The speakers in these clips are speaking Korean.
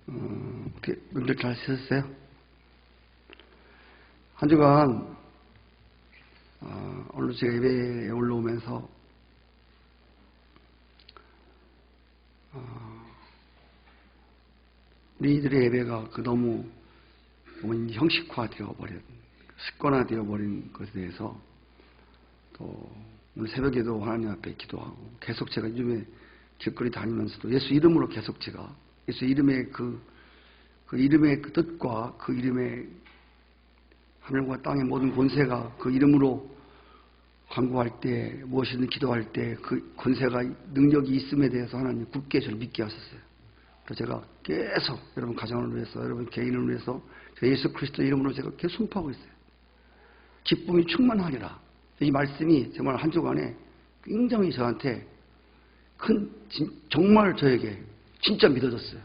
어떻게 명절 잘 지냈어요? 한 주간 오늘 제가 예배에 올라오면서 우리들의 예배가 너무 형식화되어 버린, 습관화되어 버린 것에 대해서 또 오늘 새벽에도 하나님 앞에 기도하고 계속 제가 요즘에 길거리 다니면서도 예수 이름으로 계속 제가 예수 이름의 그 이름의 그 뜻과 그 이름의 하늘과 땅의 모든 권세가 그 이름으로 간구할 때 무엇이든 기도할 때 그 권세가 능력이 있음에 대해서 하나님 굳게 저를 믿게 하셨어요. 그래서 제가 계속 여러분 가정을 위해서 여러분 개인을 위해서 제가 예수 그리스도 이름으로 제가 계속 선포하고 있어요. 기쁨이 충만하리라. 이 말씀이 정말 한 주간에 굉장히 저한테 정말 저에게 진짜 믿어졌어요.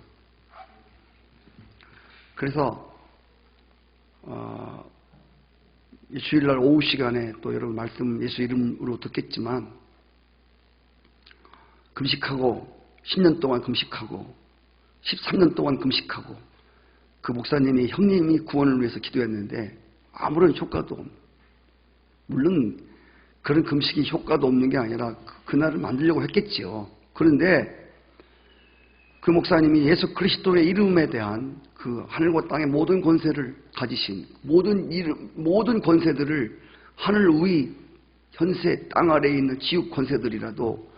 그래서 주일날 오후 시간에 또 여러분 말씀 예수 이름으로 듣겠지만 금식하고 10년 동안 금식하고 13년 동안 금식하고 그 목사님이 형님이 구원을 위해서 기도했는데 아무런 효과도 없는, 물론 그런 금식이 효과도 없는 게 아니라 그날을 만들려고 했겠지요. 그런데 그 목사님이 예수 그리스도의 이름에 대한 그 하늘과 땅의 모든 권세를 가지신 모든 권세들을 하늘 위 현세 땅 아래에 있는 지옥 권세들이라도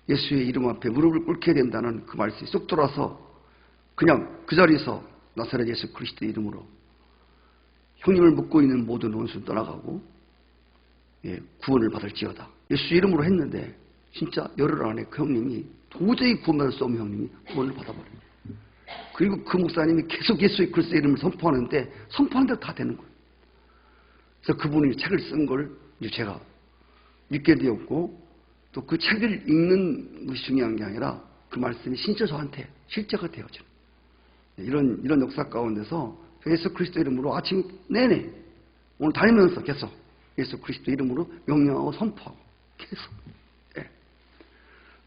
예수의 이름 앞에 무릎을 꿇게 된다는 그 말씀이 쏙 들어와서 그냥 그 자리에서 나사렛 예수 그리스도의 이름으로 형님을 묻고 있는 모든 원수는 떠나가고 구원을 받을지어다. 예수 이름으로 했는데 진짜 열흘 안에 그 형님이 도저히 구원받을 수 없는 형님이 구원을 받아버려요. 그리고 그 목사님이 계속 예수의 그리스도의 이름을 선포하는데 선포하는 대로 다 되는 거예요. 그래서 그분이 책을 쓴 걸 이제 제가 믿게 되었고 또 그 책을 읽는 것이 중요한 게 아니라 그 말씀이 진짜 저한테 실제가 되어져요. 이런 역사 가운데서 예수 그리스도 이름으로 아침 내내 오늘 다니면서 계속 예수 그리스도 이름으로 명령하고 선포하고 계속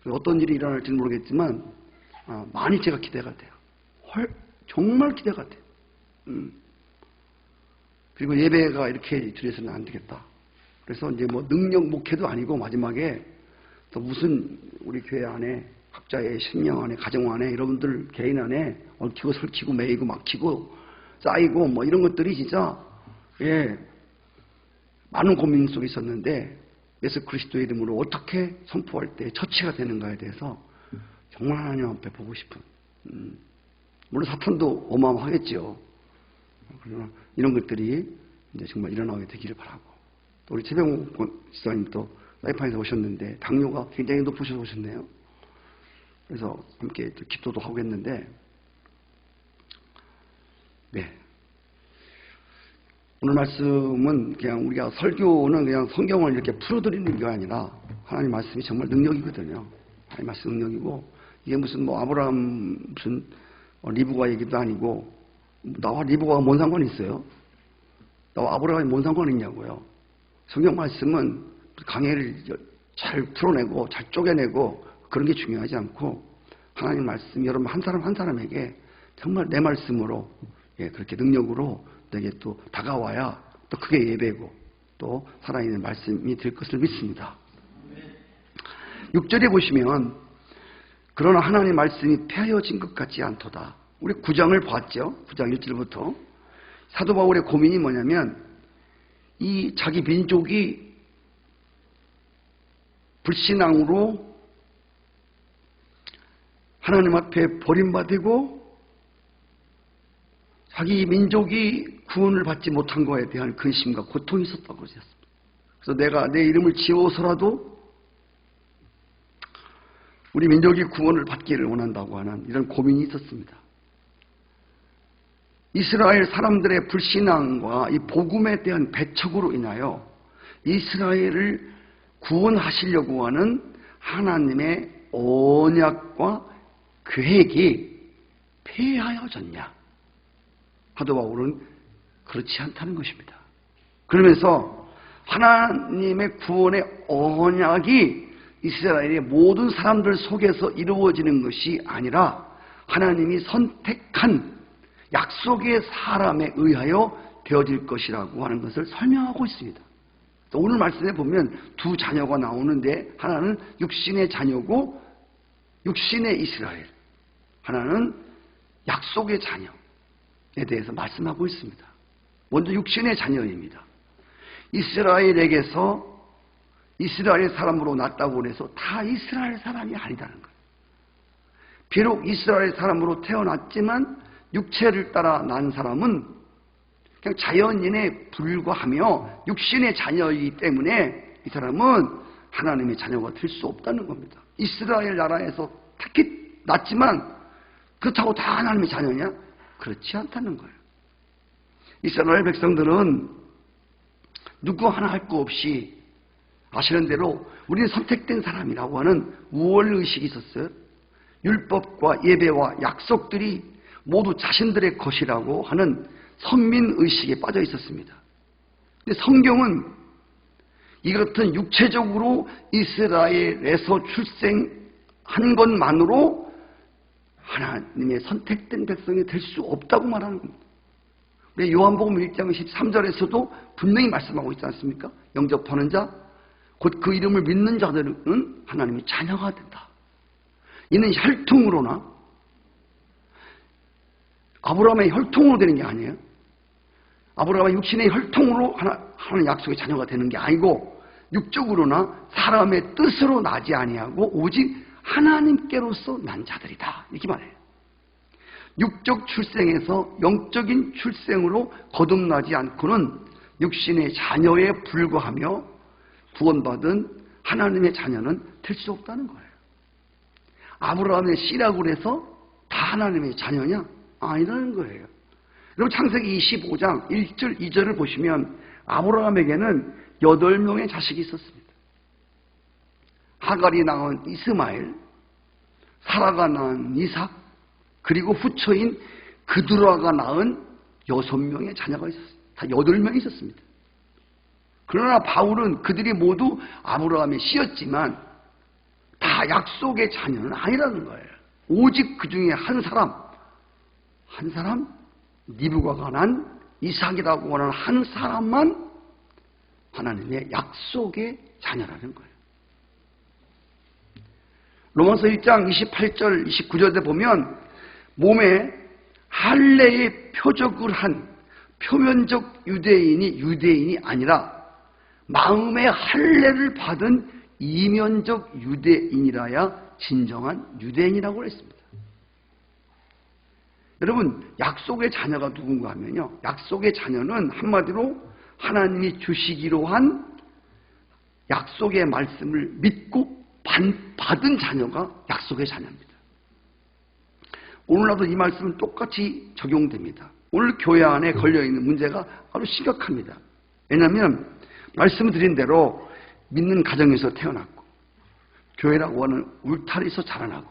어떤 일이 일어날지는 모르겠지만 많이 제가 기대가 돼요. 정말 기대가 돼요. 그리고 예배가 이렇게 드려서는 안 되겠다. 그래서 이제 능력 목회도 아니고 마지막에 또 무슨 우리 교회 안에 각자의 신령 안에 가정 안에 여러분들 개인 안에 얽히고 설키고 매이고 막히고 쌓이고 이런 것들이 진짜 많은 고민 속에 있었는데 예수 그리스도의 이름으로 어떻게 선포할 때 처치가 되는가에 대해서 정말 하나님 앞에 보고 싶은, 물론 사탄도 어마어마하겠죠. 그러나 이런 것들이 이제 정말 일어나게 되기를 바라고, 또 우리 최병호 지사님도 사이판에서 오셨는데 당뇨가 굉장히 높으셔서 오셨네요. 그래서 함께 기도도 하고 했는데, 오늘 말씀은 그냥 우리가 설교는 그냥 성경을 이렇게 풀어드리는 게 아니라 하나님 말씀이 정말 능력이거든요. 하나님 말씀 능력이고, 이게 무슨 아브라함 무슨 리브가 얘기도 아니고, 나와 리브가 뭔 상관이 있어요? 나와 아브라함이 뭔 상관이 있냐고요. 성경 말씀은 강해를 잘 풀어내고 잘 쪼개내고 그런 게 중요하지 않고, 하나님 말씀 여러분 한 사람 한 사람에게 정말 내 말씀으로 그렇게 능력으로 내게 또 다가와야 또 그게 예배고 또 살아있는 말씀이 될 것을 믿습니다. 6절에 보시면 그러나 하나님의 말씀이 폐하여진 것 같지 않도다. 우리 9장을 봤죠. 9장 1절부터 사도 바울의 고민이 뭐냐면 이 자기 민족이 불신앙으로 하나님 앞에 버림받고 자기 민족이 구원을 받지 못한 것에 대한 근심과 고통이 있었다고 그랬습니다. 그래서 내가 내 이름을 지워서라도 우리 민족이 구원을 받기를 원한다고 하는 이런 고민이 있었습니다. 이스라엘 사람들의 불신앙과 이 복음에 대한 배척으로 인하여 이스라엘을 구원하시려고 하는 하나님의 언약과 계획이 폐하여졌냐? 사도 바울은 그렇지 않다는 것입니다. 그러면서 하나님의 구원의 언약이 이스라엘의 모든 사람들 속에서 이루어지는 것이 아니라 하나님이 선택한 약속의 사람에 의하여 되어질 것이라고 하는 것을 설명하고 있습니다. 오늘 말씀에 보면 두 자녀가 나오는데 하나는 육신의 자녀고 육신의 이스라엘, 하나는 약속의 자녀에 대해서 말씀하고 있습니다. 먼저 육신의 자녀입니다. 이스라엘에게서 이스라엘 사람으로 났다고 해서 다 이스라엘 사람이 아니다는 거예요. 비록 이스라엘 사람으로 태어났지만 육체를 따라 난 사람은 그냥 자연인에 불과하며 육신의 자녀이기 때문에 이 사람은 하나님의 자녀가 될 수 없다는 겁니다. 이스라엘 나라에서 특히 났지만 그렇다고 다 하나님의 자녀냐? 그렇지 않다는 거예요. 이스라엘 백성들은 누구 하나 할 거 없이 아시는 대로 우리는 선택된 사람이라고 하는 우월의식이 있었어요. 율법과 예배와 약속들이 모두 자신들의 것이라고 하는 선민의식에 빠져 있었습니다. 근데 성경은 이 같은 육체적으로 이스라엘에서 출생한 것만으로 하나님의 선택된 백성이 될 수 없다고 말하는 겁니다. 우리 요한복음 1장 13절에서도 분명히 말씀하고 있지 않습니까? 영접하는 자, 곧 그 이름을 믿는 자들은 하나님의 자녀가 된다. 이는 혈통으로나 아브라함의 혈통으로 되는 게 아니에요. 아브라함의 육신의 혈통으로 하나님 약속의 자녀가 되는 게 아니고 육적으로나 사람의 뜻으로 나지 아니하고 오직 하나님께로서 난 자들이다. 이렇게 말해요. 육적 출생에서 영적인 출생으로 거듭나지 않고는 육신의 자녀에 불과하며 구원받은 하나님의 자녀는 될 수 없다는 거예요. 아브라함의 씨라고 해서 다 하나님의 자녀냐? 아니라는 거예요. 여러분 창세기 25장 1절 2절을 보시면 아브라함에게는 8명의 자식이 있었습니다. 하갈이 낳은 이스마엘, 사라가 낳은 이삭, 그리고 후처인 그두라가 낳은 6명의 자녀가 있었습니다. 다 8명이 있었습니다. 그러나 바울은 그들이 모두 아브라함의 씨였지만 다 약속의 자녀는 아니라는 거예요. 오직 그 중에 한 사람 리브가가 난 이삭이라고 하는 한 사람만 하나님의 약속의 자녀라는 거예요. 로마서 1장 28절 29절에 보면 몸에 할례의 표적을 한 표면적 유대인이 아니라 마음의 할례를 받은 이면적 유대인이라야 진정한 유대인이라고 했습니다. 여러분 약속의 자녀가 누군가 하면요, 약속의 자녀는 한마디로 하나님이 주시기로 한 약속의 말씀을 믿고 받은 자녀가 약속의 자녀입니다. 오늘날도 이 말씀은 똑같이 적용됩니다. 오늘 교회 안에 걸려있는 문제가 아주 심각합니다. 왜냐하면 말씀을 드린 대로 믿는 가정에서 태어났고 교회라고 하는 울타리에서 자라나고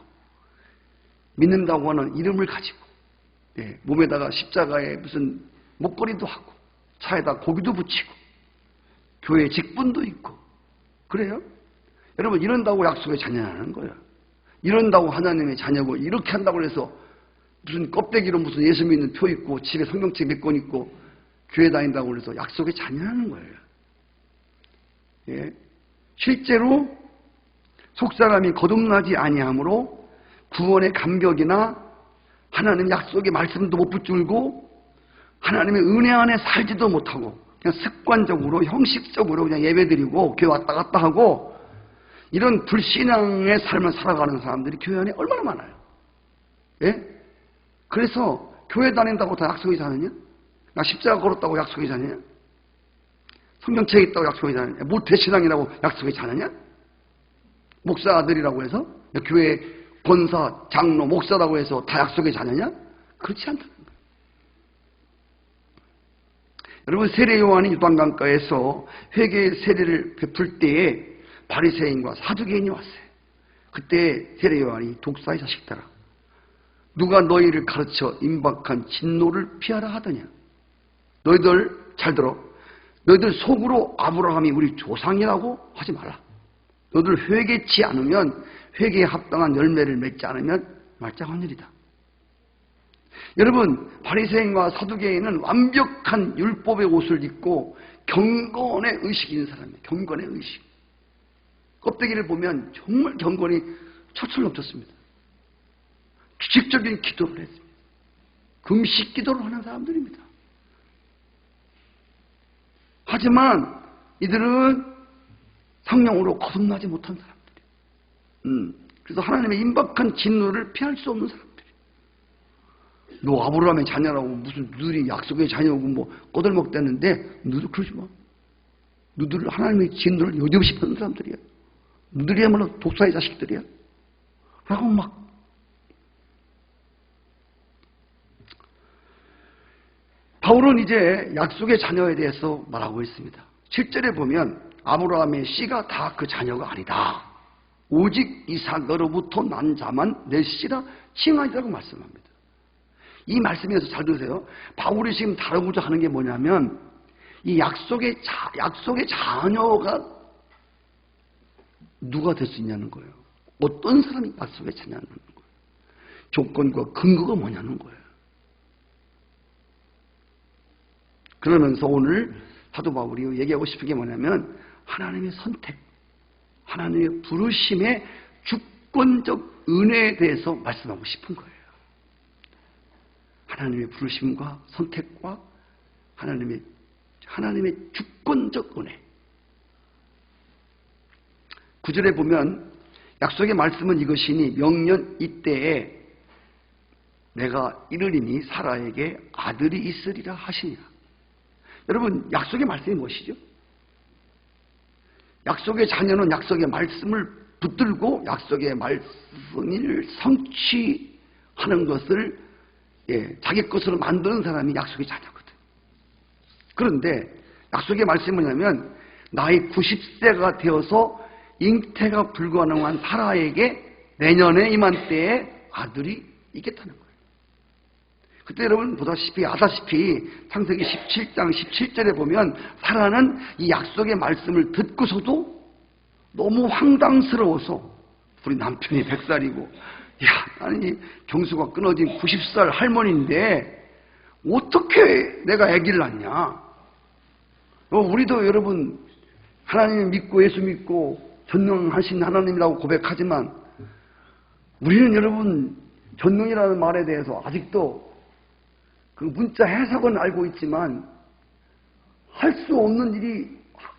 믿는다고 하는 이름을 가지고 몸에다가 십자가에 무슨 목걸이도 하고 차에다 고기도 붙이고 교회 직분도 있고 그래요? 여러분 이런다고 약속의 자녀라는 거예요. 이런다고 하나님의 자녀고 이렇게 한다고 해서 무슨 껍데기로 무슨 예수 믿는 표 있고 집에 성경책 몇 권 있고 교회 다닌다고 해서 약속의 자녀라는 거예요. 예. 실제로 속사람이 거듭나지 아니하므로 구원의 감격이나 하나님 약속의 말씀도 못 붙들고 하나님의 은혜 안에 살지도 못하고 그냥 습관적으로 형식적으로 그냥 예배드리고 교회 왔다 갔다 하고 이런 불신앙의 삶을 살아가는 사람들이 교회 안에 얼마나 많아요. 예? 그래서 교회 다닌다고 다 약속이 자느냐? 나 십자가 걸었다고 약속이 자느냐? 성경책에 있다고 약속이 자느냐? 모태신앙이라고 약속이 자느냐? 목사 아들이라고 해서 교회 권사, 장로, 목사라고 해서 다 약속이 자느냐? 그렇지 않다는 거예요. 여러분 세례 요한이 유단강가에서 회개의 세례를 베풀 때에 바리새인과 사두개인이 왔어요. 그때 세례 요한이 독사의 자식들아 누가 너희를 가르쳐 임박한 진노를 피하라 하더냐. 너희들 잘 들어. 너희들 속으로 아브라함이 우리 조상이라고 하지 마라. 너희들 회개치 않으면 회개에 합당한 열매를 맺지 않으면 말짱한 일이다. 여러분, 바리새인과 사두개인은 완벽한 율법의 옷을 입고 경건의 의식이 있는 사람이에요. 경건의 의식. 껍데기를 보면 정말 경건이 철철 넘쳤습니다. 규칙적인 기도를 했습니다. 금식 기도를 하는 사람들입니다. 하지만 이들은 성령으로 거듭나지 못한 사람들이에요. 그래서 하나님의 임박한 진노를 피할 수 없는 사람들이에요. 너 아브라함의 자녀라고 무슨 누들이 약속의 자녀고 뭐 꼬들먹대는데 누들 그러지 마. 누들 하나님의 진노를 여지없이 받는 사람들이야. 누들이야말로 독사의 자식들이야. 라고 막 바울은 이제 약속의 자녀에 대해서 말하고 있습니다. 7절에 보면 아브라함의 씨가 다 그 자녀가 아니다. 오직 이삭으로부터 난 자만 내 씨라 칭하리라고 말씀합니다. 이 말씀에서 잘 들으세요. 바울이 지금 다루고자 하는 게 뭐냐면 이 약속의 자녀가 누가 될 수 있냐는 거예요. 어떤 사람이 약속의 자녀냐는 거예요. 조건과 근거가 뭐냐는 거예요. 그러면서 오늘 사도 바울이 얘기하고 싶은 게 뭐냐면 하나님의 선택, 하나님의 부르심의 주권적 은혜에 대해서 말씀하고 싶은 거예요. 하나님의 부르심과 선택과 하나님의 주권적 은혜. 9절에 보면 약속의 말씀은 이것이니 명년 이때에 내가 이르리니 사라에게 아들이 있으리라 하시니라. 여러분, 약속의 말씀이 무엇이죠? 약속의 자녀는 약속의 말씀을 붙들고 약속의 말씀을 성취하는 것을 자기 것으로 만드는 사람이 약속의 자녀거든. 그런데 약속의 말씀이 뭐냐면 나이 90세가 되어서 잉태가 불가능한 사라에게 내년에 이맘때에 아들이 있겠다는 거예요. 그때 여러분 아다시피 창세기 17장 17절에 보면 사라는 이 약속의 말씀을 듣고서도 너무 황당스러워서 우리 남편이 100살이고 나는 이 경수가 끊어진 90살 할머니인데 어떻게 내가 아기를 낳냐. 우리도 여러분 하나님 믿고 예수 믿고 전능하신 하나님이라고 고백하지만 우리는 여러분 전능이라는 말에 대해서 아직도 그 문자 해석은 알고 있지만 할 수 없는 일이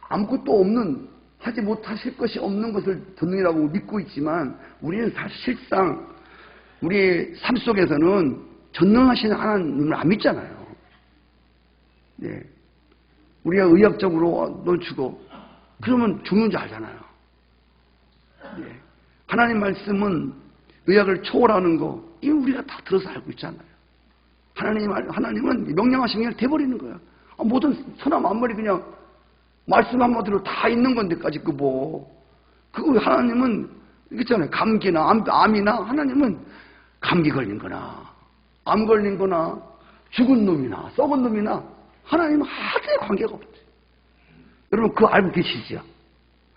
아무것도 없는 하지 못하실 것이 없는 것을 전능이라고 믿고 있지만 우리는 사실상 우리의 삶 속에서는 전능하신 하나님을 안 믿잖아요. 네. 우리가 의학적으로 너 죽어. 그러면 죽는 줄 알잖아요. 네. 하나님 말씀은 의학을 초월하는 거 이거 우리가 다 들어서 알고 있잖아요. 하나님은 명령하신 게 돼버리는 거야. 모든 천하 만물이 그냥 말씀 한마디로 다 있는 건데까지 그거 하나님은 있잖아요. 감기나 암이나 하나님은 감기 걸린 거나 암 걸린 거나 죽은 놈이나 썩은 놈이나 하나님은 하나의 관계가 없어요. 여러분 그거 알고 계시죠?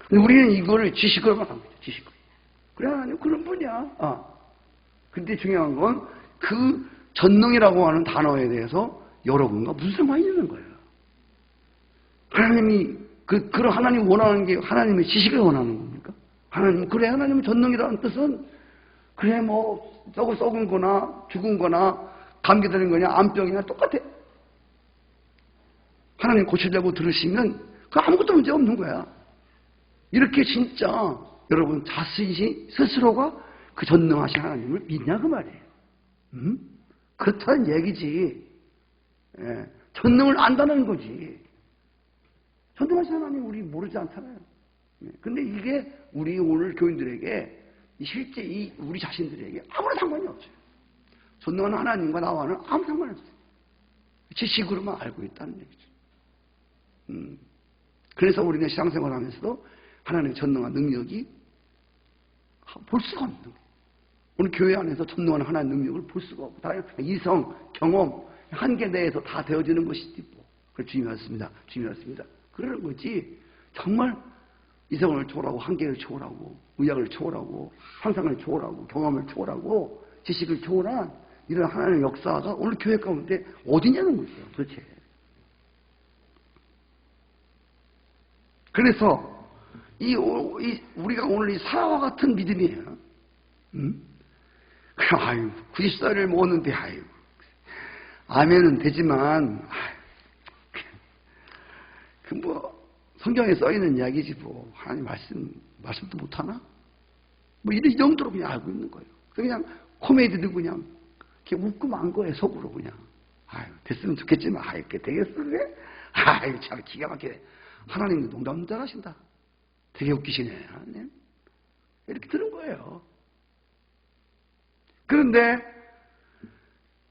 근데 우리는 이거를 지식으로만 합니다. 지식으로. 그래 하나님 그런 분이야. 근데 중요한 건 그 전능이라고 하는 단어에 대해서 여러분과 무슨 상관이 있는 거예요. 하나님이 그런 하나님 원하는 게 하나님의 지식을 원하는 겁니까? 하나님은 전능이라는 뜻은 그래 썩은 거나 죽은 거나 감기 들린 거냐 암병이나 똑같아. 하나님 고치려고 들으시면 그 아무것도 문제 없는 거야. 이렇게 진짜 여러분 자신이 스스로가 그 전능하신 하나님을 믿냐 그 말이에요. 그렇다는 얘기지. 전능을 안다는 거지. 전능하신 하나님 우리 모르지 않잖아요. 근데 이게 우리 오늘 교인들에게 실제 우리 자신들에게 아무런 상관이 없어요. 전능한 하나님과 나와는 아무 상관이 없어요. 지식으로만 알고 있다는 얘기죠. 그래서 우리는 신앙생활을 하면서도 하나님의 전능한 능력이 볼 수가 없는 거예요. 오늘 교회 안에서 전능한 하나님의 능력을 볼 수가 없고 다 이성, 경험, 한계 내에서 다 되어지는 것이지 그걸 주님이었습니다. 그러는 거지. 정말 이성을 초월하고 한계를 초월하고 의학을 초월하고 상상을 초월하고 경험을 초월하고 지식을 초월한 이런 하나님의 역사가 오늘 교회 가운데 어디냐는 거죠, 도대체. 그래서 우리가 오늘 이 사라와 같은 믿음이에요. 아유, 90살을 먹었는데, 아유, 아멘은 되지만, 성경에 써있는 이야기지, 하나님 말씀도 못하나? 이 정도로 그냥 알고 있는 거예요. 그냥 코미디도 그냥, 이렇게 웃고 만 거예요, 속으로 그냥. 아유, 됐으면 좋겠지만, 아유, 그게 되겠어, 그래? 아유, 참 기가 막히네. 하나님도 농담 잘하신다. 되게 웃기시네, 하나님. 이렇게 들은 거예요. 그런데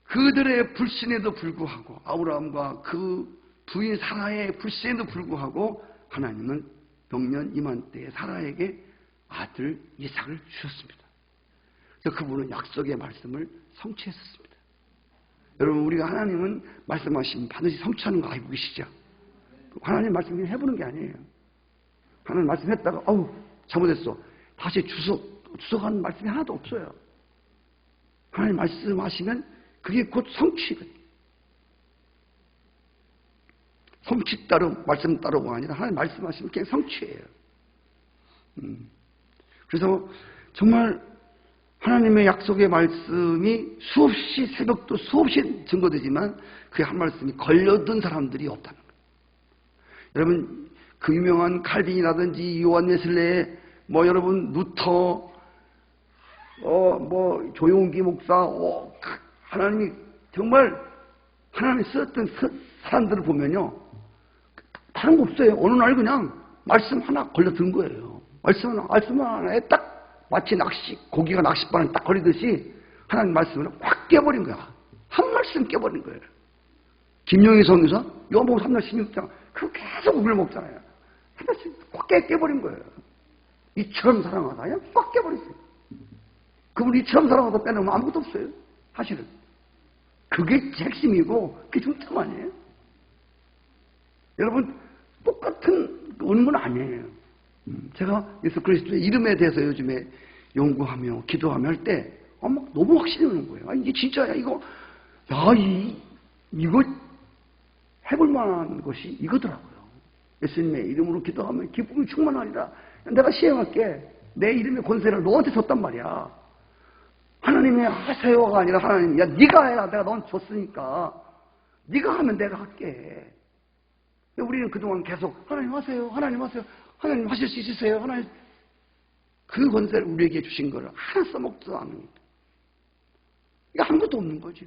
그들의 불신에도 불구하고, 아브라함과 그 부인 사라의 불신에도 불구하고 하나님은 명년 이맘때에 사라에게 아들 이삭을 주셨습니다. 그래서 그분은 약속의 말씀을 성취했었습니다. 여러분, 우리가 하나님은 말씀하시면 반드시 성취하는 거 알고 계시죠? 하나님 말씀 그냥 해보는 게 아니에요. 하나님 말씀했다가 잘못했어. 다시 주석하는 말씀이 하나도 없어요. 하나님 말씀하시면 그게 곧 성취거든요. 성취 따로 말씀 따로가 아니라 하나님 말씀하시면 그냥 성취예요. 그래서 정말 하나님의 약속의 말씀이 수없이 새벽도 수없이 증거되지만 그 한 말씀이 걸려든 사람들이 없다는 거예요. 여러분, 그 유명한 칼빈이라든지 요한 웨슬레, 여러분 루터, 조용기 목사, 하나님이 정말 하나님이 쓰였던 사람들을 보면요, 다른 거 없어요. 어느 날 그냥 말씀 하나 걸려든 거예요. 말씀 하나에 딱 마치 고기가 낚싯바늘 딱 걸리듯이 하나님 말씀을 확 깨버린 거야. 한 말씀 깨버린 거예요. 김용희 성교사, 요한복음 3장 16장, 그거 계속 우리를 먹잖아요. 한 말씀 확 깨버린 거예요. 이처럼 사랑하다. 그냥 확 깨버렸어요. 그분 이처럼 사랑하다 빼놓으면 아무것도 없어요. 사실은. 그게 핵심이고, 그게 중점 아니에요. 여러분, 똑같은 의문은 아니에요. 제가 예수 그리스도의 이름에 대해서 요즘에 연구하며 기도하며 할 때 너무 확신이 오는 거예요. 이게 진짜야. 이거 해볼 만한 것이 이거더라고요. 예수님의 이름으로 기도하면 기쁨이 충만하리라. 내가 시행할게. 내 이름의 권세를 너한테 줬단 말이야. 하나님이 하세요가 아니라 하나님, 네가 해라. 내가 너한테 줬으니까. 네가 하면 내가 할게. 우리는 그동안 계속 하나님 하세요. 하나님 하세요. 하나님 하실 수 있으세요. 하나님. 그 권세를 우리에게 주신 거를 하나 써먹지도 않으니까. 이게 아무것도 없는 거죠.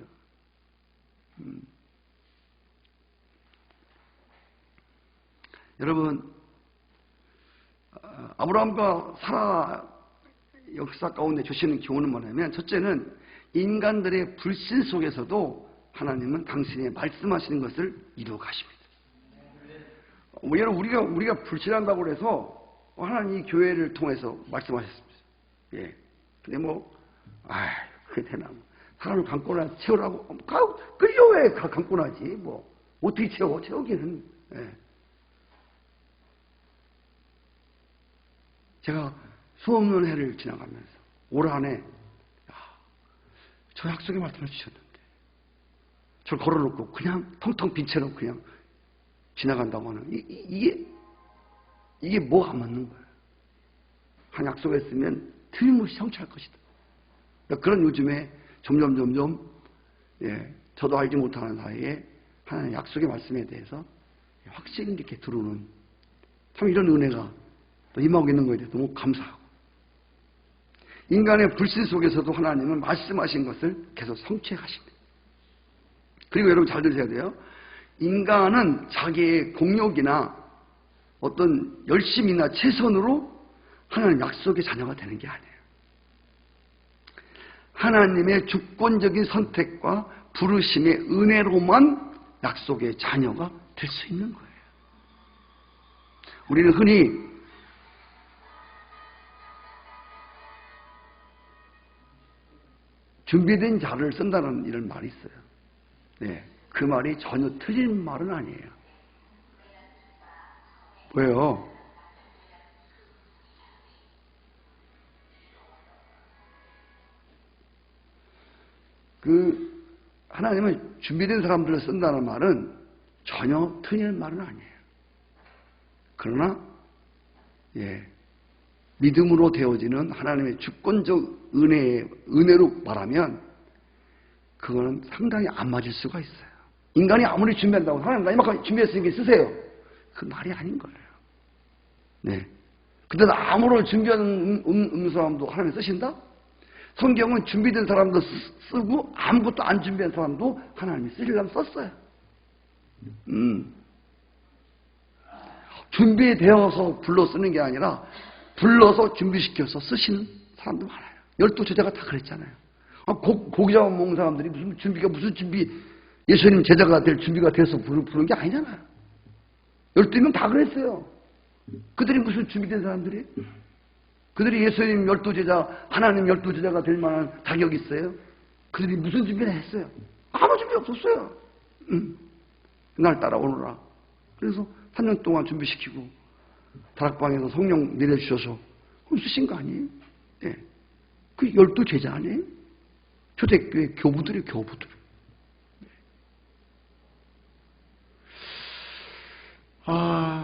여러분, 아브라함과 사라 역사 가운데 주시는 교훈은 뭐냐면, 첫째는 인간들의 불신 속에서도 하나님은 당신의 말씀하시는 것을 이루어 가십니다. 여러분, 우리가 불신한다고 해서 하나님이 교회를 통해서 말씀하셨습니다. 예. 근데 그게 되나. 사람을 감고나 채우라고. 그려 왜 감고나지. 어떻게 채우기는. 예. 제가 수없는 해를 지나가면서 올 한해 저 약속의 말씀을 주셨는데 저를 걸어놓고 그냥 텅텅 빈 채로 그냥 지나간다고 하는 이게 뭐가 맞는 거예요. 한 약속했으면 틀림없이 성취할 것이다. 그런 요즘에 점점 저도 알지 못하는 사이에 하나님의 약속의 말씀에 대해서 확실히 이렇게 들어오는, 참 이런 은혜가 또 임하고 있는 것에 대해서 너무 감사하고, 인간의 불신 속에서도 하나님은 말씀하신 것을 계속 성취해 가십니다. 그리고 여러분 잘 들으셔야 돼요. 인간은 자기의 공력이나 어떤 열심이나 최선으로 하나님 약속의 자녀가 되는 게 아니에요. 하나님의 주권적인 선택과 부르심의 은혜로만 약속의 자녀가 될 수 있는 거예요. 우리는 흔히 준비된 자를 쓴다는 이런 말이 있어요. 네, 그 말이 전혀 틀린 말은 아니에요. 왜요? 하나님은 준비된 사람들을 쓴다는 말은 전혀 틀린 말은 아니에요. 그러나 믿음으로 되어지는 하나님의 주권적 은혜로 말하면 그거는 상당히 안 맞을 수가 있어요. 인간이 아무리 준비한다고 하나님 나 이만큼 준비했으니까 쓰세요. 그 말이 아닌 거예요. 네. 근데 아무런 준비하는 사람도 하나님 쓰신다? 성경은 준비된 사람도 쓰고 아무것도 안 준비한 사람도 하나님이 쓰려면 썼어요. 준비되어서 불러 쓰는 게 아니라 불러서 준비시켜서 쓰시는 사람도 많아요. 12제자가 다 그랬잖아요. 고기 잡아 먹는 사람들이 무슨 준비, 예수님 제자가 될 준비가 돼서 부른 게 아니잖아요. 12명 다 그랬어요. 그들이 무슨 준비된 사람들이? 그들이 예수님 12제자, 하나님 12제자가 될 만한 자격이 있어요? 그들이 무슨 준비를 했어요? 아무 준비 없었어요. 날 따라오너라. 그래서 3년 동안 준비시키고 다락방에서 성령 내려주셔서 쓰신 거 아니에요? 네. 그 12제자 아니에요? 초대교회 교부들이에요, 교부들.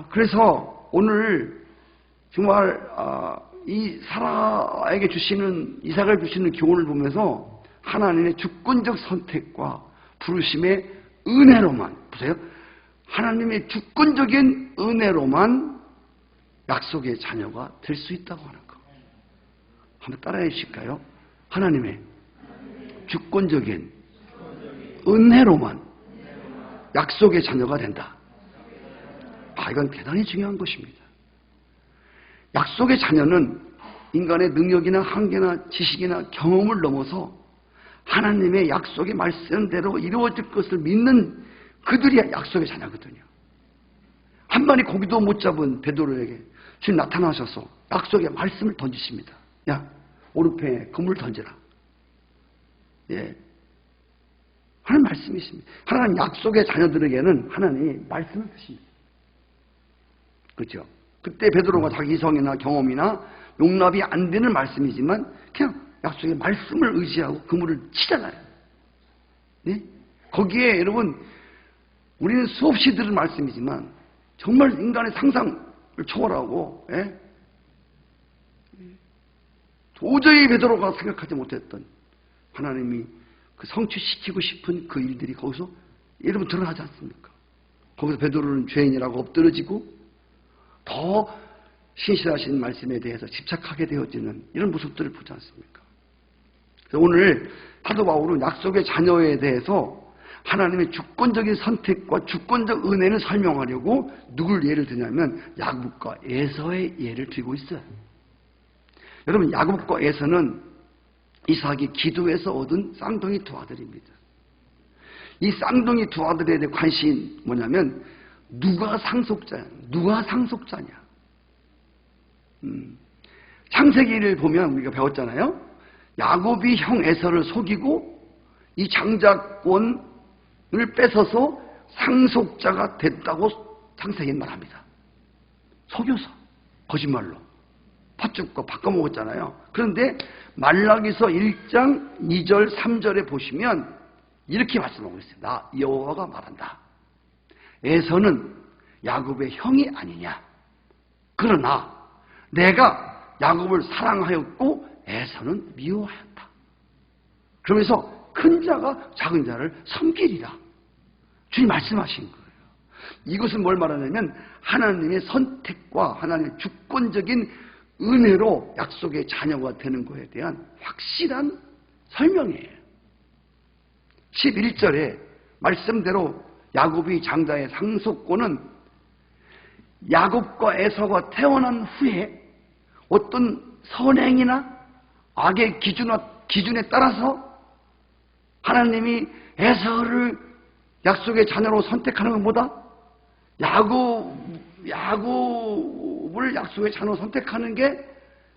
그래서 오늘 정말 이 사라에게 주시는, 이삭을 주시는 교훈을 보면서 하나님의 주권적 선택과 부르심의 은혜로만, 보세요. 하나님의 주권적인 은혜로만 약속의 자녀가 될 수 있다고 하는 거. 한번 따라해 주실까요? 하나님의 주권적인 은혜로만 약속의 자녀가 된다. 이건 대단히 중요한 것입니다. 약속의 자녀는 인간의 능력이나 한계나 지식이나 경험을 넘어서 하나님의 약속의 말씀대로 이루어질 것을 믿는 그들이 약속의 자녀거든요. 한 마리 고기도 못 잡은 베드로에게 주님 나타나셔서 약속의 말씀을 던지십니다. 야, 오른편에 그물을 던져라. 하나님 말씀이십니다. 하나님 약속의 자녀들에게는 하나님이 말씀을 주십니다. 그렇죠? 그때 베드로가 자기 이성이나 경험이나 용납이 안 되는 말씀이지만 그냥 약속의 말씀을 의지하고 그물을 치잖아요. 네? 거기에 여러분 우리는 수없이 들은 말씀이지만 정말 인간의 상상을 초월하고 도저히 베드로가 생각하지 못했던 하나님이 그 성취시키고 싶은 그 일들이 거기서 여러분 드러나지 않습니까? 거기서 베드로는 죄인이라고 엎드러지고 더 신실하신 말씀에 대해서 집착하게 되어지는 이런 모습들을 보지 않습니까? 그래서 오늘 사도 바울은 약속의 자녀에 대해서 하나님의 주권적인 선택과 주권적 은혜를 설명하려고 누굴 예를 드냐면 야곱과 에서의 예를 들고 있어요. 여러분 야곱과 에서는 이삭이 기도해서 얻은 쌍둥이 두 아들입니다. 이 쌍둥이 두 아들에 대해 관심이 뭐냐면 누가 상속자냐? 누가 상속자냐? 창세기를 보면 우리가 배웠잖아요. 야곱이 형 에서를 속이고 이 장자권을 뺏어서 상속자가 됐다고 창세기는 말합니다. 속여서 거짓말로 팥죽과 바꿔먹었잖아요. 그런데 말라기서 1장 2절 3절에 보시면 이렇게 말씀하고 있어요. 나 여호와가 말한다. 에서는 야곱의 형이 아니냐. 그러나 내가 야곱을 사랑하였고 에서는 미워하였다. 그러면서 큰 자가 작은 자를 섬기리라. 주님 말씀하신 거예요. 이것은 뭘 말하냐면 하나님의 선택과 하나님의 주권적인 은혜로 약속의 자녀가 되는 것에 대한 확실한 설명이에요. 11절에 말씀대로 야곱이 장자의 상속권은 야곱과 에서가 태어난 후에 어떤 선행이나 악의 기준에 따라서 하나님이 에서를 약속의 자녀로 선택하는 것보다 야곱을 약속의 자녀로 선택하는 게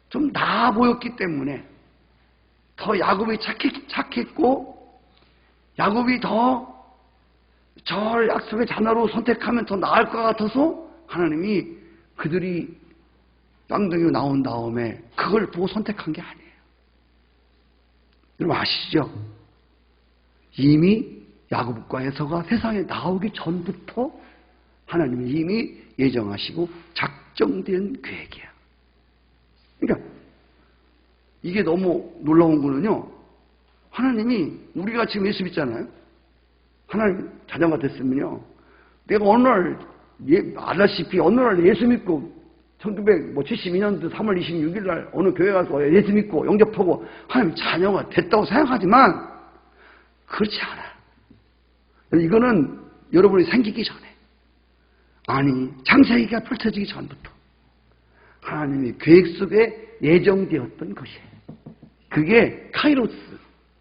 좀 나아 보였기 때문에 더 야곱이 착했고 야곱이 더 저 약속의 자녀로 선택하면 더 나을 것 같아서 하나님이 그들이 쌍둥이로 나온 다음에 그걸 보고 선택한 게 아니에요. 여러분 아시죠? 이미 야곱과 에서가 세상에 나오기 전부터 하나님이 이미 예정하시고 작정된 계획이야. 그러니까 이게 너무 놀라운 거는요, 하나님이, 우리가 지금 예수 믿잖아요. 하나님 자녀가 됐으면요, 내가 어느 날 알다시피 어느 날 예수 믿고 1972년도 3월 26일 날 어느 교회 가서 예수 믿고 영접하고 하나님 자녀가 됐다고 생각하지만 그렇지 않아. 이거는 여러분이 생기기 전에, 아니 창세기가 펼쳐지기 전부터 하나님의 계획 속에 예정되었던 것이에요. 그게 카이로스,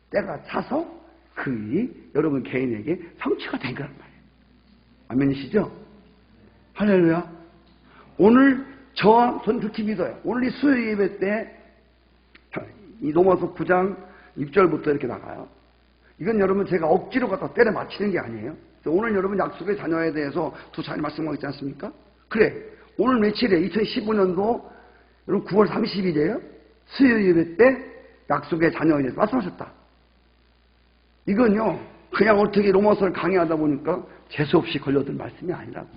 때가 차서 그 일이 여러분 개인에게 성취가 된 거란 말이에요. 아멘이시죠? 할렐루야. 오늘 저와 전 그렇게 믿어요. 오늘 이 수요 예배 때 이 로마서 9장 6절부터 이렇게 나가요. 이건 여러분 제가 억지로 갖다 때려 맞히는 게 아니에요. 오늘 여러분 약속의 자녀에 대해서 두 차례 말씀하고 있지 않습니까? 그래, 오늘 며칠이에요? 2015년도 여러분 9월 30일이에요. 수요 예배 때 약속의 자녀에 대해서 말씀하셨다. 이건요, 그냥 어떻게 로마서를 강의하다 보니까 재수없이 걸려든 말씀이 아니라고.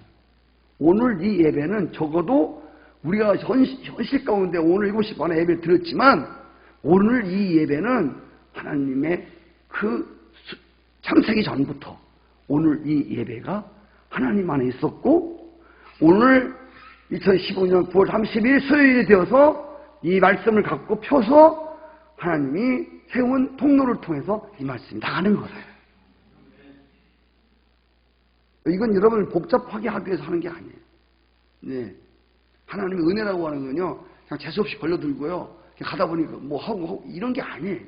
오늘 이 예배는 적어도 우리가 현실 가운데 오늘 7시 반에 예배를 드렸지만, 오늘 이 예배는 하나님의 그 창세기 전부터 오늘 이 예배가 하나님 안에 있었고, 오늘 2015년 9월 30일 수요일이 되어서 이 말씀을 갖고 펴서 하나님이 세운 통로를 통해서 이 말씀이 나가는 거예요. 이건 여러분을 복잡하게 하기 위해서 하는 게 아니에요. 네. 하나님의 은혜라고 하는 건요, 그냥 재수없이 걸려들고요, 그냥 가다 보니까 뭐 하고 이런 게 아니에요.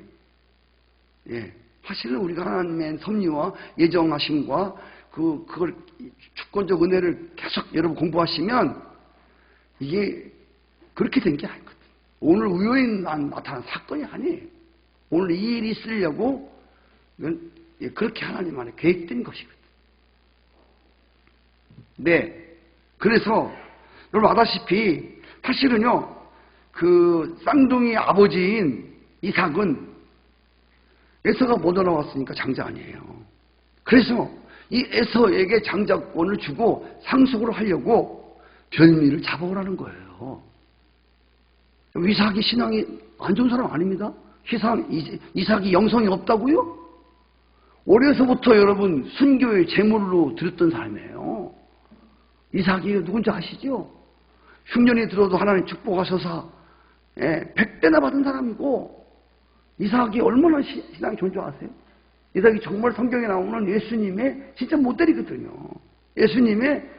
예. 사실은 우리가 하나님의 섭리와 예정하심과 그걸 주권적 은혜를 계속 여러분 공부하시면 이게 그렇게 된 게 아니거든요. 오늘 우연히 나타난 사건이 아니에요. 오늘 이 일이 있으려고 이건 그렇게 하나님 안에 계획된 것이거든요. 네. 그래서 여러분 아다시피 사실은요, 그 쌍둥이 아버지인 이삭은 에서가 못 올라왔으니까 장자 아니에요. 그래서 이 에서에게 장자권을 주고 상속을 하려고 별미를 잡아오라는 거예요. 이삭이 신앙이 안 좋은 사람 아닙니다. 이삭이 영성이 없다고요? 어려서부터 여러분 순교의 제물로 드렸던 사람이에요. 이삭이 누군지 아시죠? 흉년이 들어도 하나님 축복하셔서 100배나 받은 사람이고, 이삭이 얼마나 신앙이 좋은 줄 아세요? 이삭이 정말 성경에 나오는 예수님의 진짜 모델이거든요. 예수님의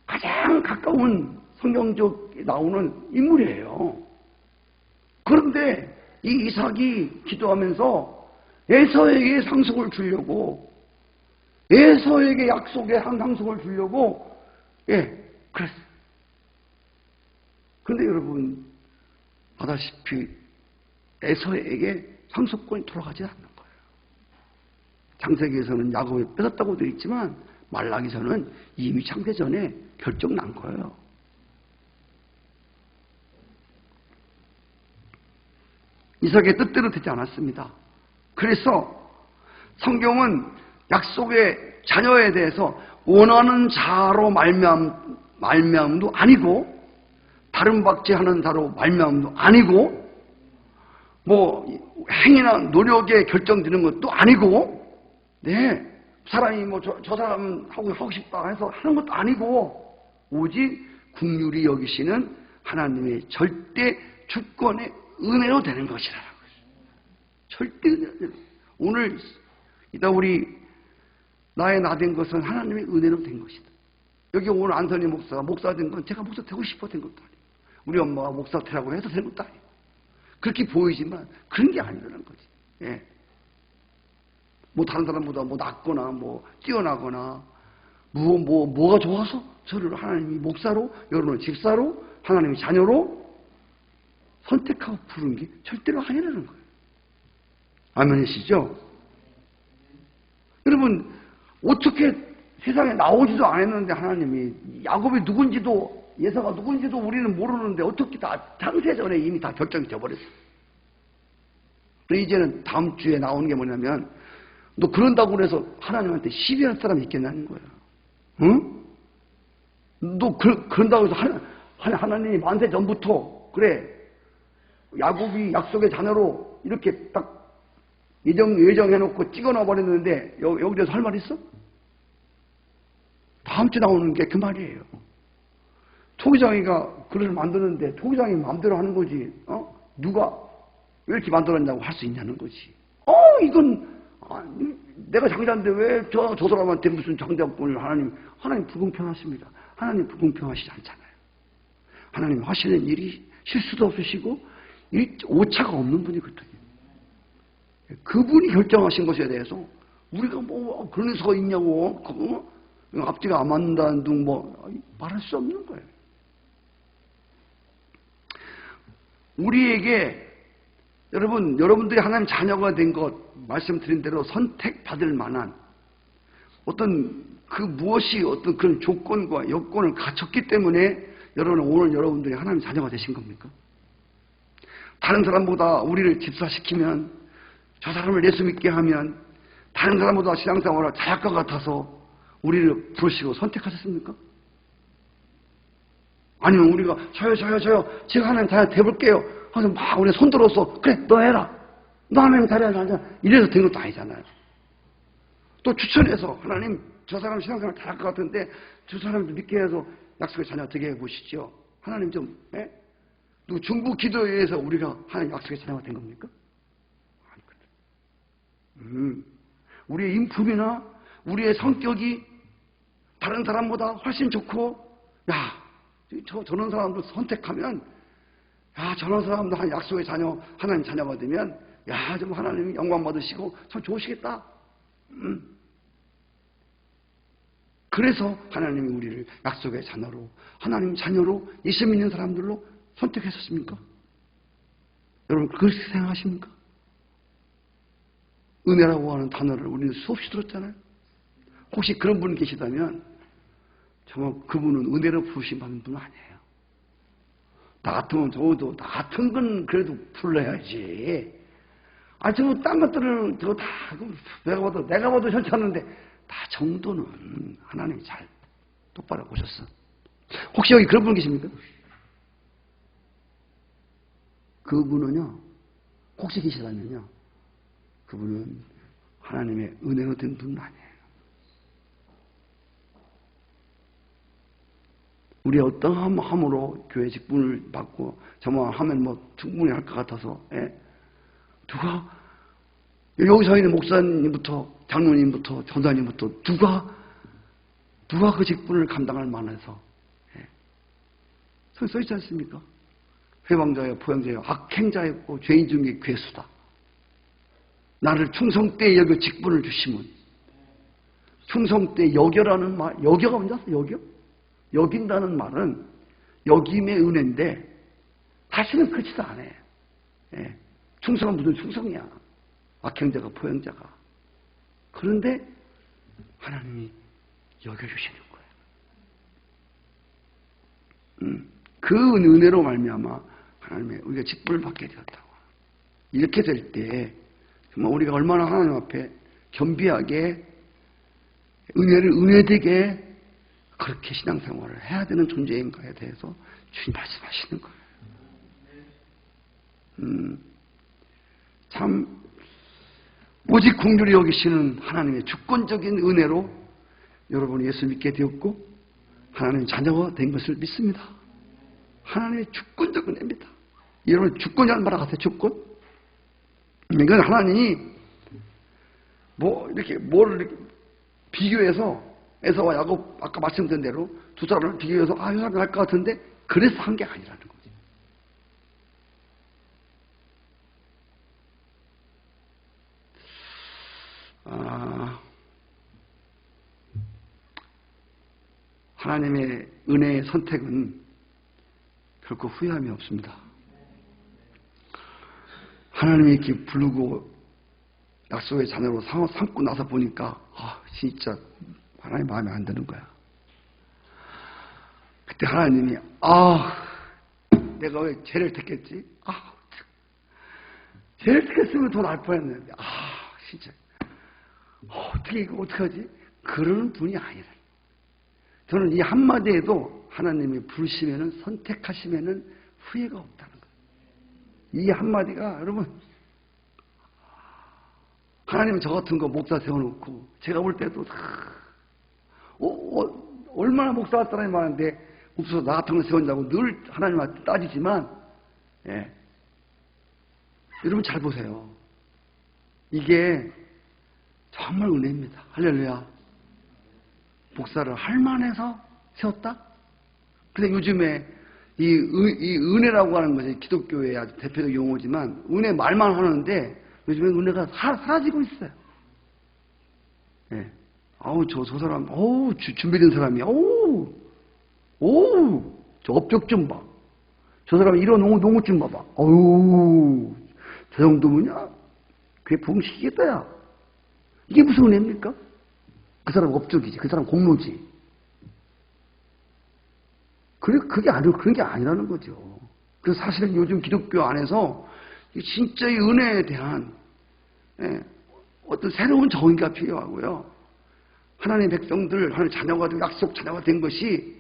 가장 가까운 성경적에 나오는 인물이에요. 그런데 이 이삭이 기도하면서 에서에게 상속을 주려고, 에서에게 약속의 한 상속을 주려고, 그랬어요. 그런데 여러분 아다시피 에서에게 상속권이 돌아가지 않는 거예요. 창세기에서는 야곱이 뺏었다고 되어 있지만 말라기서는 이미 창세 전에 결정 난 거예요. 이삭의 뜻대로 되지 않았습니다. 그래서 성경은 약속의 자녀에 대해서 원하는 자로 말미암음도 아니고, 다른 박제하는 자로 말미암음도 아니고, 뭐 행위나 노력에 결정되는 것도 아니고, 네, 사람이 뭐 저 사람은 하고 싶다 해서 하는 것도 아니고, 오직 긍휼히 여기시는 하나님의 절대 주권의 은혜로 되는 것이라는 거죠. 절대 은혜. 오늘 이따 우리 나의 나 된 것은 하나님의 은혜로 된 것이다. 여기 오늘 안선희 목사가 목사 된 건 제가 목사 되고 싶어 된 것도 아니고, 우리 엄마가 목사 되라고 해서 된 것도 아니고, 그렇게 보이지만 그런 게 아니라는 거지. 예. 뭐 다른 사람보다 뭐 낫거나 뭐 뛰어나거나 뭐가 좋아서 저를 하나님이 목사로, 여러분을 집사로, 하나님의 자녀로 선택하고 부른 게 절대로 아니라는 거예요. 아멘이시죠? 여러분 어떻게 세상에 나오지도 않았는데 하나님이 야곱이 누군지도 예서가 누군지도 우리는 모르는데 어떻게 다 창세 전에 이미 다 결정이 되어버렸어요. 그래서 이제는 다음 주에 나오는 게 뭐냐면 너 그런다고 해서 하나님한테 시비할 사람이 있겠냐는 거야. 응? 너 그런다고 해서 하나님이 만세 전부터 그래 야곱이 약속의 자녀로 이렇게 딱 예정해놓고 찍어놔 버렸는데 여기서 할 말 있어? 다음 주 나오는 게 그 말이에요. 토기장이가 그릇을 만드는데 토기장이 마음대로 하는 거지. 누가 왜 이렇게 만들었냐고 할 수 있냐는 거지. 이건 내가 장자인데 왜 저 사람한테 무슨 장자권을 하나님 불공평하십니다. 하나님 불공평하시지 않잖아요. 하나님 하시는 일이 실수도 없으시고 오차가 없는 분이거든요. 그분이 결정하신 것에 대해서 우리가 뭐 그런 수가 있냐고 앞뒤가 안 맞는다는 둥 말할 수 없는 거예요. 우리에게 여러분들이 하나님 자녀가 된 것 말씀드린 대로 선택받을 만한 어떤 그 무엇이 어떤 그런 조건과 여건을 갖췄기 때문에 오늘 여러분들이 하나님 자녀가 되신 겁니까? 다른 사람보다 우리를 집사시키면 저 사람을 예수 믿게 하면 다른 사람보다 신앙생활을 잘할 것 같아서 우리를 부르시고 선택하셨습니까? 아니면 우리가 저요 제가 하나님 자녀 돼볼게요 하면서 막 우리 손들어서 그래 너 해라 너 하나님 자녀 이래서 된 것도 아니잖아요. 또 추천해서 하나님 저 사람 신앙생활 잘할 것 같은데 저 사람도 믿게 해서 약속의 자녀 되게 해보시죠. 하나님 좀 누구 중부 기도에 의해서 우리가 하나님 약속의 자녀가 된 겁니까? 우리의 인품이나 우리의 성격이 다른 사람보다 훨씬 좋고 저런 사람도 선택하면 저런 사람도 한 약속의 자녀 하나님 자녀가 되면 좀 하나님 영광 받으시고 참 좋으시겠다. 그래서 하나님이 우리를 약속의 자녀로 하나님 자녀로 예수 믿는 사람들로 선택했었습니까? 여러분 그렇게 생각하십니까? 은혜라고 하는 단어를 우리는 수없이 들었잖아요. 혹시 그런 분 계시다면 정말 그분은 은혜로 부르심 받는 분은 아니에요. 나 같으면 적어도 나 같은 건 그래도 불러야지. 딴 것들은 저거 다 내가 봐도 괜찮은데 다 정도는 하나님이 잘 똑바로 보셨어. 혹시 여기 그런 분 계십니까? 그분은요, 혹시 계시다면요, 그분은 하나님의 은혜로 된 분은 아니에요. 우리 어떠함으로 교회 직분을 받고 저만 하면 충분히 할 것 같아서 누가 여기 서 있는 목사님부터 장로님부터 전사님부터 누가 그 직분을 감당할 만해서 써 있지 않습니까? 회방자여 포양자여 악행자였고 죄인 중에 괴수다. 나를 충성되이 여겨 직분을 주시면 충성되이 여겨라는 말, 여겨가 뭔지 아세요? 여겨? 여긴다는 말은 여김의 은혜인데 다시는 그렇지도 않아요. 충성은 무슨 충성이야. 악행자가 포행자가. 그런데 하나님이 여겨주시는 거예요. 그 은혜로 말미암아 하나님의 우리가 직분을 받게 되었다고. 이렇게 될 때 정말 우리가 얼마나 하나님 앞에 겸비하게 은혜를 은혜되게 그렇게 신앙생활을 해야 되는 존재인가에 대해서 주님 말씀하시는 거예요. 참 오직 긍휼히 여기시는 하나님의 주권적인 은혜로 여러분이 예수 믿게 되었고 하나님의 자녀가 된 것을 믿습니다. 하나님의 주권적 은혜입니다. 여러분 주권이라는 말 아세요? 주권? 이건 하나님이 이렇게 비교해서 에서와 야곱 아까 말씀드린 대로 두 사람을 비교해서 이 사람이 할 것 같은데 그래서 한 게 아니라는 거지. 하나님의 은혜의 선택은 결코 후회함이 없습니다. 하나님이 이렇게 부르고 약속의 자녀로 삼고 나서 보니까 진짜 하나님 마음에 안 드는 거야. 그때 하나님이 내가 왜 죄를 택했지? 죄를 택했으면 더 나을 뻔했는데 진짜 어떻게 이거 어떡하지? 그러는 분이 아니다. 저는 이 한마디에도 하나님이 부르시면은 선택하시면은 후회가 없다는 거예요. 이 한마디가 여러분 하나님은 저 같은 거 목사 세워놓고 제가 볼 때도 얼마나 목사 사람이 많은데 없어서 나 같은 거 세운다고 늘 하나님한테 따지지만 예. 여러분 잘 보세요. 이게 정말 은혜입니다. 할렐루야. 목사를 할 만해서 세웠다? 근데 요즘에 이 은혜라고 하는 것이 기독교의 아주 대표적 용어지만 은혜 말만 하는데 요즘에 은혜가 사라지고 있어요. 예. 아우, 저 사람, 어우, 준비된 사람이야. 어우, 저 업적 좀 봐. 저 사람 이런 농구 좀 봐봐. 어우, 저 정도면야, 그게 봉식이겠다, 야. 이게 무슨 은혜입니까? 그 사람 업적이지. 그 사람 공로지. 그런 게 아니라는 거죠. 그래서 사실은 요즘 기독교 안에서 진짜 이 은혜에 대한 어떤 새로운 정의가 필요하고요. 하나님의 백성들, 하나님의 자녀가 되고 약속 자녀가 된 것이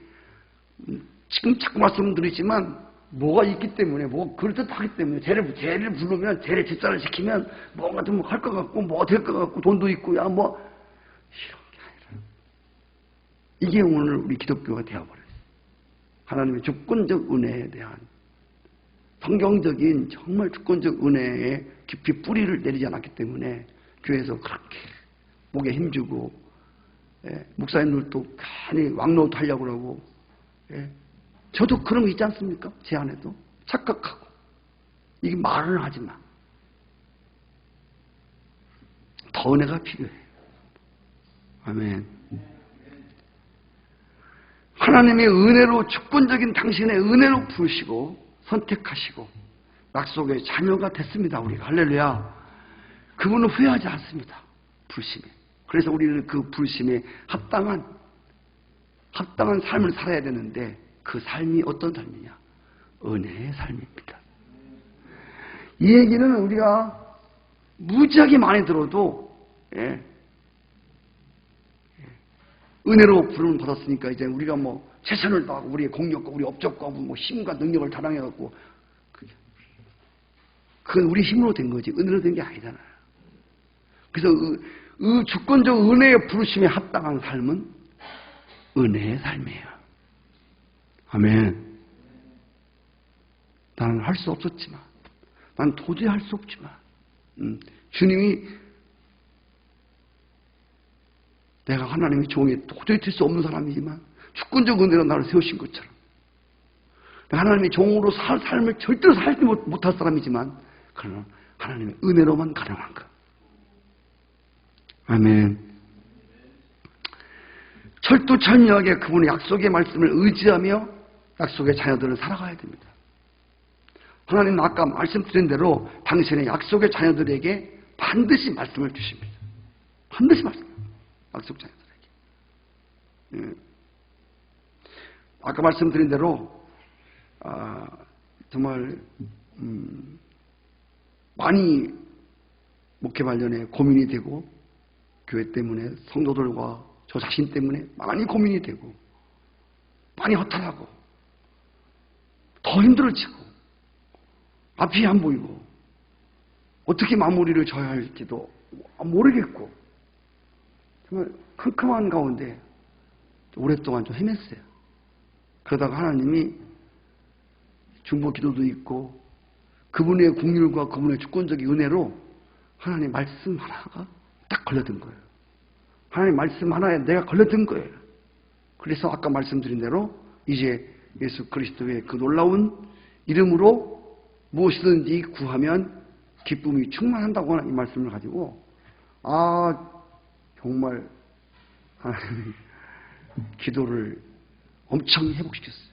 지금 자꾸 말씀드리지만 뭐가 있기 때문에, 뭐 그렇듯하기 때문에 죄를 부르면 죄를 집사를 시키면 뭔가 좀 할 것 같고 뭐 될 것 같고 돈도 있고 야 뭐 이런 게 아니라 이게 오늘 우리 기독교가 되어버렸어요. 하나님의 주권적 은혜에 대한 성경적인 정말 주권적 은혜에 깊이 뿌리를 내리지 않았기 때문에 교회에서 그렇게 목에 힘주고 목사님들도 괜히 왕노릇 하려고 그러고 저도 그런 거 있지 않습니까? 제 안에도 착각하고 이게 말을 하지 마. 더 은혜가 필요해요. 아멘. 하나님의 은혜로 주권적인 당신의 은혜로 부르시고 선택하시고 약속의 자녀가 됐습니다. 우리가 할렐루야. 그분은 후회하지 않습니다. 부르심에. 그래서 우리는 그 부르심에 합당한 삶을 살아야 되는데 그 삶이 어떤 삶이냐? 은혜의 삶입니다. 이 얘기는 우리가 무지하게 많이 들어도 은혜로 부름을 받았으니까 이제 우리가 뭐 최선을 다하고 우리의 공력과 우리 업적과 뭐 힘과 능력을 자랑해갖고 그건 우리 힘으로 된 거지 은혜로 된 게 아니잖아요. 그래서 주권적 은혜의 부르심에 합당한 삶은 은혜의 삶이에요. 아멘. 나는 할 수 없었지만 난 도저히 할 수 없지만 주님이 내가 하나님의 종이 도저히 될 수 없는 사람이지만 주권적 은혜로 나를 세우신 것처럼 하나님의 종으로 삶을 절대로 살지 못할 사람이지만 그러나 하나님의 은혜로만 가능한 것. 아멘. 철두철미하게 그분의 약속의 말씀을 의지하며 약속의 자녀들을 살아가야 됩니다. 하나님은 아까 말씀드린 대로 당신의 약속의 자녀들에게 반드시 말씀을 주십니다. 반드시 약속 자녀들에게. 아까 말씀드린 대로 정말 많이 목회 관련에 고민이 되고 교회 때문에 성도들과 저 자신 때문에 많이 고민이 되고 많이 허탈하고 더 힘들어지고 앞이 안 보이고 어떻게 마무리를 져야 할지도 모르겠고 정말 컴컴한 가운데 오랫동안 좀 헤맸어요. 그러다가 하나님이 중보 기도도 있고 그분의 긍휼과 그분의 주권적인 은혜로 하나님 말씀 하나가 딱 걸려든 거예요. 하나님 말씀 하나에 내가 걸려든 거예요. 그래서 아까 말씀드린 대로 이제 예수 그리스도의 그 놀라운 이름으로 무엇이든지 구하면 기쁨이 충만한다고 하는 이 말씀을 가지고 정말 하나님이 기도를 엄청 회복시켰어요.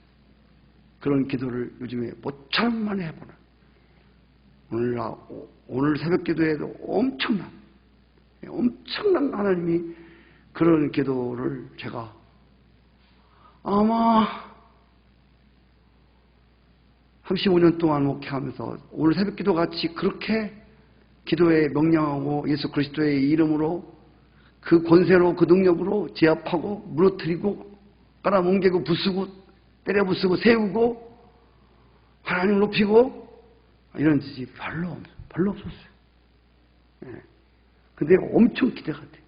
그런 기도를 요즘에 모처럼 해보는 오늘 새벽 기도에도 엄청난 하나님이 그런 기도를 제가 아마 35년 동안 목회하면서 오늘 새벽 기도 같이 그렇게 기도에 명령하고 예수 그리스도의 이름으로 그 권세로 그 능력으로 제압하고 무너뜨리고 깔아뭉개고 부수고 때려 부수고 세우고 하나님을 높이고 이런 짓이 별로 없었어요. 예. 근데 엄청 기대가 돼.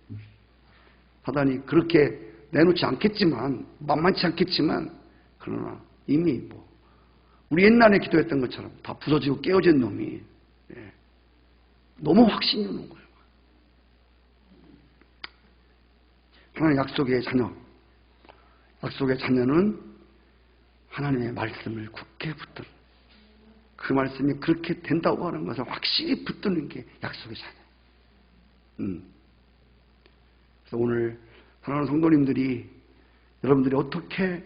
사단이 그렇게 내놓지 않겠지만 만만치 않겠지만 그러나 이미 우리 옛날에 기도했던 것처럼 다 부서지고 깨어진 놈이 너무 확신이 오는 거예요. 하나님 약속의 자녀. 약속의 자녀는 하나님의 말씀을 굳게 붙드는, 그 말씀이 그렇게 된다고 하는 것을 확실히 붙드는 게 약속의 자녀. 그래서 오늘 사랑하는 성도님들이, 여러분들이 어떻게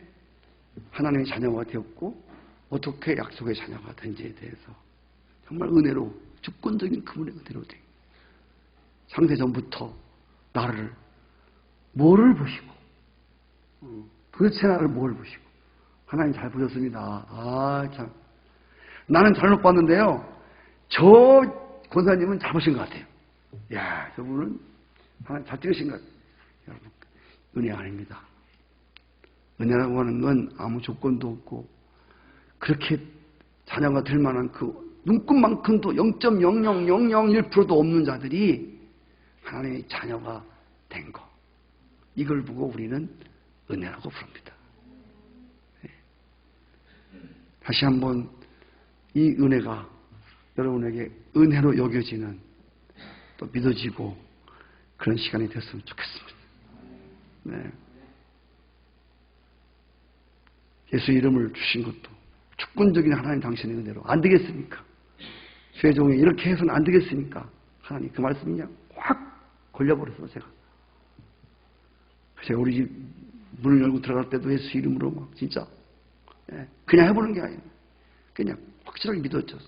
하나님의 자녀가 되었고 어떻게 약속의 자녀가 된지에 대해서 정말 은혜로, 주권적인 그분의 은혜로 된, 창세전부터 나를 뭐를 보시고, 도대체 나를 뭘 보시고, 하나님 잘 보셨습니다. 참. 나는 잘못 봤는데요, 저 권사님은 잘 보신 것 같아요. 야, 저분은 하나님 잘 찍으신 것 같아요. 여러분, 은혜가 아닙니다. 은혜라고 하는 건 아무 조건도 없고, 그렇게 자녀가 될 만한 그 눈금만큼도 0.00001%도 없는 자들이 하나님의 자녀가 된 거, 이걸 보고 우리는 은혜라고 부릅니다. 다시 한번 이 은혜가 여러분에게 은혜로 여겨지는, 또 믿어지고 그런 시간이 됐으면 좋겠습니다. 네. 예수 이름을 주신 것도 주권적인 하나님 당신의 은혜로 안 되겠습니까? 쇠종이 이렇게 해서는 안 되겠습니까? 하나님 그 말씀이 그냥 확 걸려버렸어. 제가 우리 집 문을 열고 들어갈 때도 예수 이름으로 막 진짜 그냥 해보는 게 아니에요. 그냥 확실하게 믿어졌어.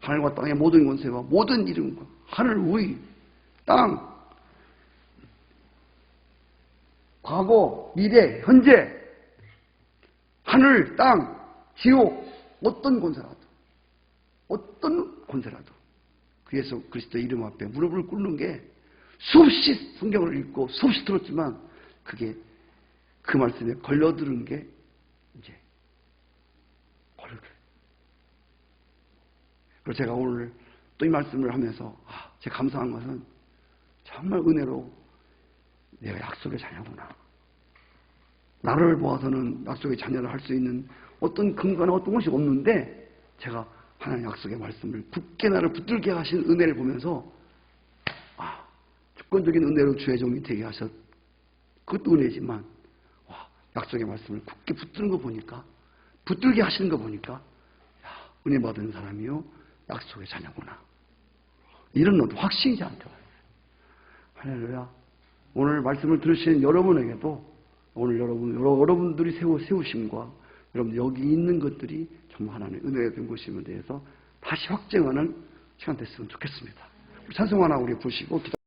하늘과 땅의 모든 권세와 모든 이름과 하늘 위, 땅, 과거, 미래, 현재, 하늘, 땅, 지옥, 어떤 권세라도 그 예수 그리스도의 이름 앞에 무릎을 꿇는 게, 수없이 성경을 읽고 수없이 들었지만 그게 그 말씀에 걸려들은 게 이제 걸려들어요. 그래서 제가 오늘 또 이 말씀을 하면서 제가 감사한 것은 정말 은혜로 내가 약속의 자녀구나. 나를 보아서는 약속의 자녀를 할 수 있는 어떤 근거나 어떤 것이 없는데, 제가 하나님 약속의 말씀을 굳게 나를 붙들게 하신 은혜를 보면서 주권적인 은혜로 주의 종이 되게 하셨, 그것도 은혜지만 약속의 말씀을 굳게 붙드는 거 보니까, 붙들게 하시는 거 보니까 은혜 받은 사람이요 약속의 자녀구나, 이런 확신이 저한테 왔어요. 할렐루야. 오늘 말씀을 들으시는 여러분에게도 오늘 여러분들이 세우심과 여러분 여기 있는 것들이 정말 하나님의 은혜가 된 것임에 대해서 다시 확증하는 시간 됐으면 좋겠습니다. 찬송 하나 우리 부르시고 기도.